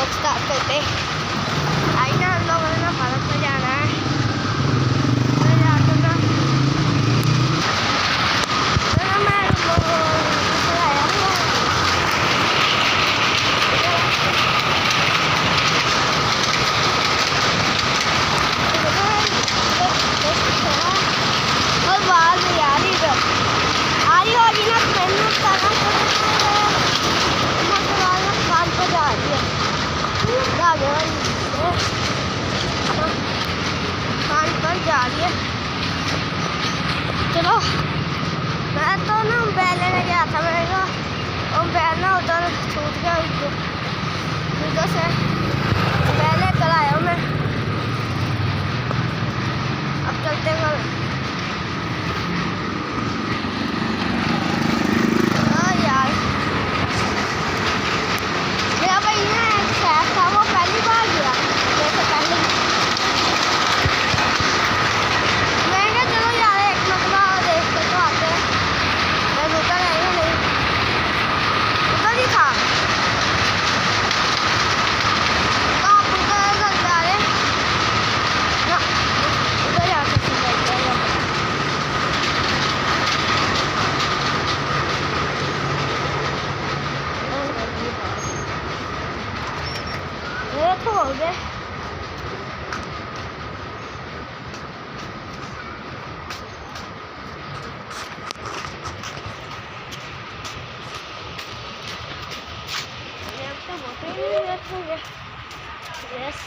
Blog start करते। आई ना हम लोगों ने ना भारत में जाना है। जा रही है। चलो मैं तो ना बैल लेने गया था, मैंने कहा बैल ना उधर छूट गया उधर से बैल लेकर आया हूँ मैं। अब चलते हैं यार। मेरा भाई ना एक शहर था, वो पहली बार गया जैसे पहले। हो गए यस